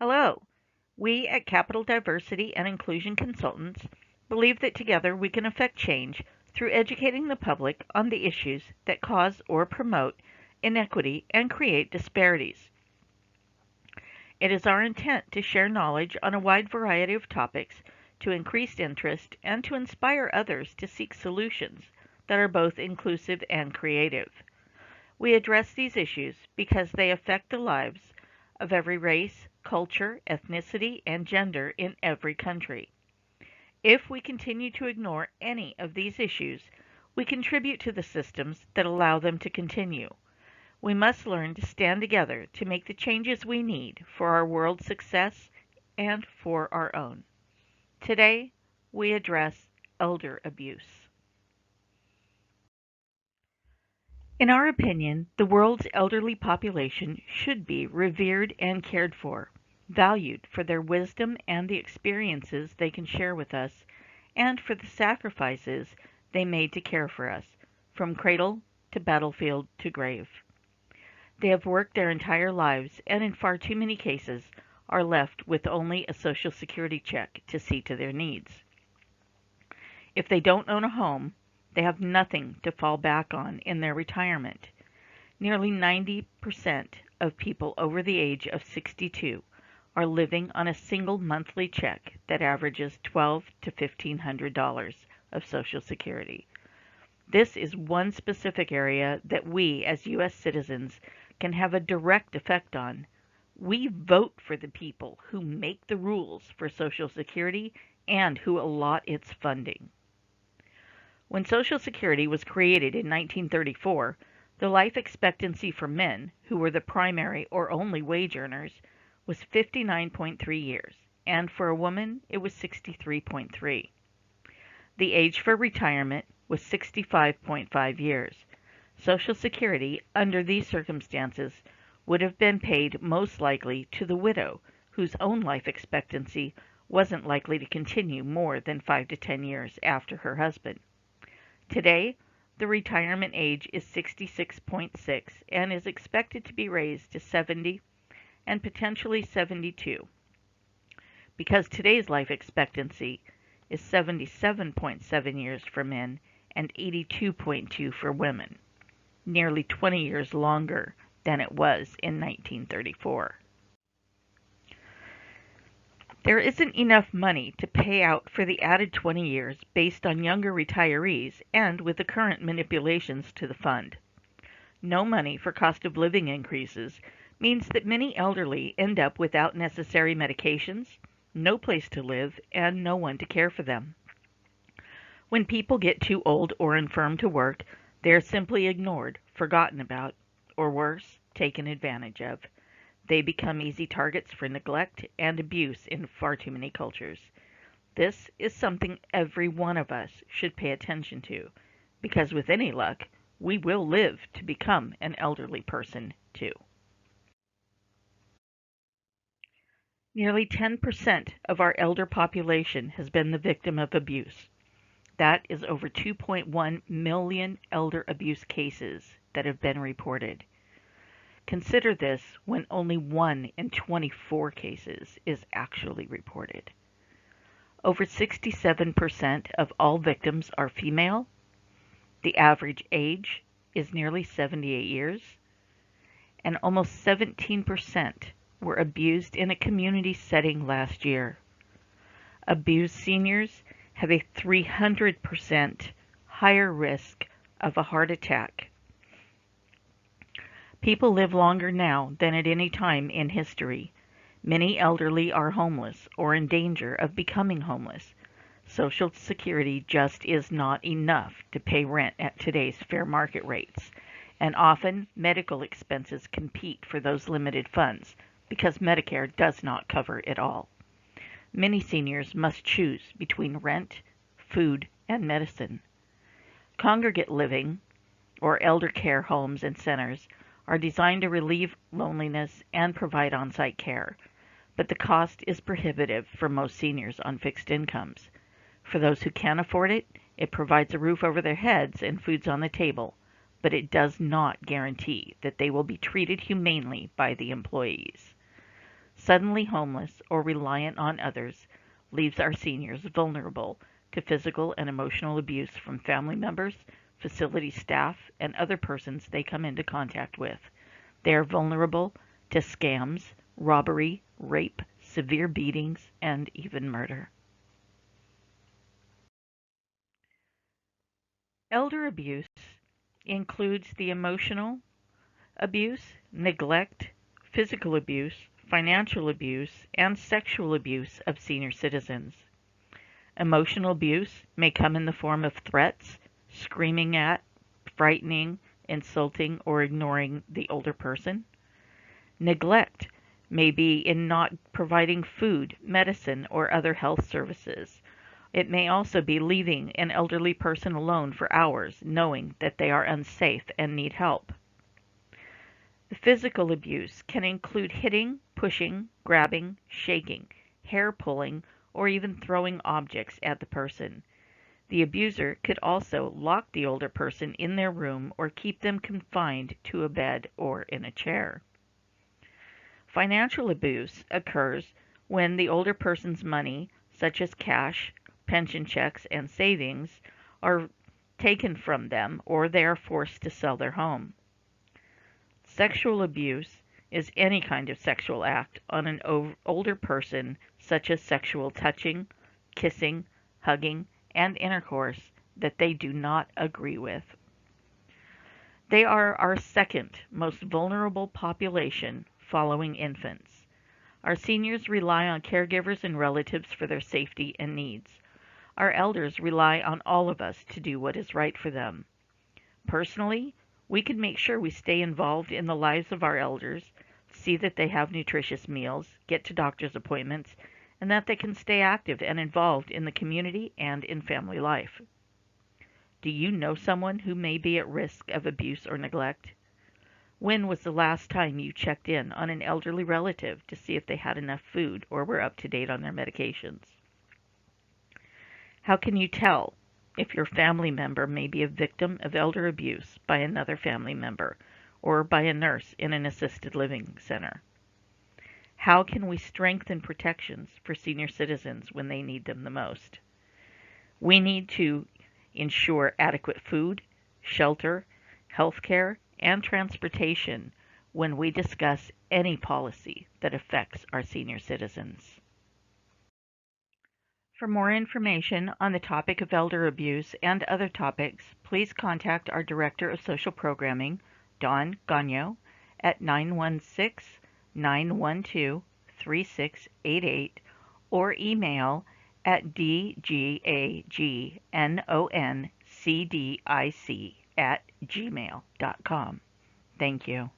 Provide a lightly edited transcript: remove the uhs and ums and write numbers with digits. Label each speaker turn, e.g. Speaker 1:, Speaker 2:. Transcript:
Speaker 1: Hello. We at Capital Diversity and Inclusion Consultants believe that together we can affect change through educating the public on the issues that cause or promote inequity and create disparities. It is our intent to share knowledge on a wide variety of topics to increase interest and to inspire others to seek solutions that are both inclusive and creative. We address these issues because they affect the lives of every race, culture, ethnicity, and gender in every country. If we continue to ignore any of these issues, we contribute to the systems that allow them to continue. We must learn to stand together to make the changes we need for our world's success and for our own. Today, we address elder abuse. In our opinion, the world's elderly population should be revered and cared for, valued for their wisdom and the experiences they can share with us, and for the sacrifices they made to care for us, from cradle to battlefield to grave. They have worked their entire lives and in far too many cases are left with only a Social Security check to see to their needs. If they don't own a home, they have nothing to fall back on in their retirement. Nearly 90% of people over the age of 62 are living on a single monthly check that averages $1,200 to $1,500 of Social Security. This is one specific area that we as U.S. citizens can have a direct effect on. We vote for the people who make the rules for Social Security and who allot its funding. When Social Security was created in 1934, the life expectancy for men, who were the primary or only wage earners, was 59.3 years, and for a woman it was 63.3. The age for retirement was 65.5 years. Social Security, under these circumstances, would have been paid most likely to the widow, whose own life expectancy wasn't likely to continue more than 5 to 10 years after her husband. Today, the retirement age is 66.6 and is expected to be raised to 70 and potentially 72. Because today's life expectancy is 77.7 years for men and 82.2 for women, nearly 20 years longer than it was in 1934. There isn't enough money to pay out for the added 20 years based on younger retirees and with the current manipulations to the fund. No money for cost of living increases means that many elderly end up without necessary medications, no place to live, and no one to care for them. When people get too old or infirm to work, they are simply ignored, forgotten about, or worse, taken advantage of. They become easy targets for neglect and abuse in far too many cultures. This is something every one of us should pay attention to, because with any luck, we will live to become an elderly person too. Nearly 10% of our elder population has been the victim of abuse. That is over 2.1 million elder abuse cases that have been reported. Consider this when only 1 in 24 cases is actually reported. Over 67% of all victims are female. The average age is nearly 78 years. And almost 17% were abused in a community setting last year. Abused seniors have a 300% higher risk of a heart attack. People live longer now than at any time in history. Many elderly are homeless or in danger of becoming homeless. Social Security just is not enough to pay rent at today's fair market rates, and often medical expenses compete for those limited funds because Medicare does not cover it all. Many seniors must choose between rent, food, and medicine. Congregate living, or elder care homes and centers, are designed to relieve loneliness and provide on-site care, but the cost is prohibitive for most seniors on fixed incomes. For those who can afford it, it provides a roof over their heads and foods on the table, but it does not guarantee that they will be treated humanely by the employees. suddenly homeless or reliant on others leaves our seniors vulnerable to physical and emotional abuse from family members, facility staff, and other persons they come into contact with. They are vulnerable to scams, robbery, rape, severe beatings, and even murder. Elder abuse includes the emotional abuse, neglect, physical abuse, financial abuse, and sexual abuse of senior citizens. Emotional abuse may come in the form of threats, screaming at, frightening, insulting, or ignoring the older person. Neglect may be in not providing food, medicine, or other health services. It may also be leaving an elderly person alone for hours, knowing that they are unsafe and need help. The physical abuse can include hitting, pushing, grabbing, shaking, hair pulling, or even throwing objects at the person. The abuser could also lock the older person in their room or keep them confined to a bed or in a chair. Financial abuse occurs when the older person's money, such as cash, pension checks, and savings, are taken from them or they are forced to sell their home. Sexual abuse is any kind of sexual act on an older person, such as sexual touching, kissing, hugging, and intercourse that they do not agree with. They are our second most vulnerable population following infants. Our seniors rely on caregivers and relatives for their safety and needs. Our elders rely on all of us to do what is right for them. Personally, we can make sure we stay involved in the lives of our elders, see that they have nutritious meals, get to doctor's appointments, and that they can stay active and involved in the community and in family life. Do you know someone who may be at risk of abuse or neglect? When was the last time you checked in on an elderly relative to see if they had enough food or were up to date on their medications? How can you tell if your family member may be a victim of elder abuse by another family member or by a nurse in an assisted living center? How can we strengthen protections for senior citizens when they need them the most? We need to ensure adequate food, shelter, health care, and transportation when we discuss any policy that affects our senior citizens. For more information on the topic of elder abuse and other topics, please contact our Director of Social Programming, Dawn Gagno, at 916-912-3688 or email at dgagnoncdic@gmail.com. Thank you.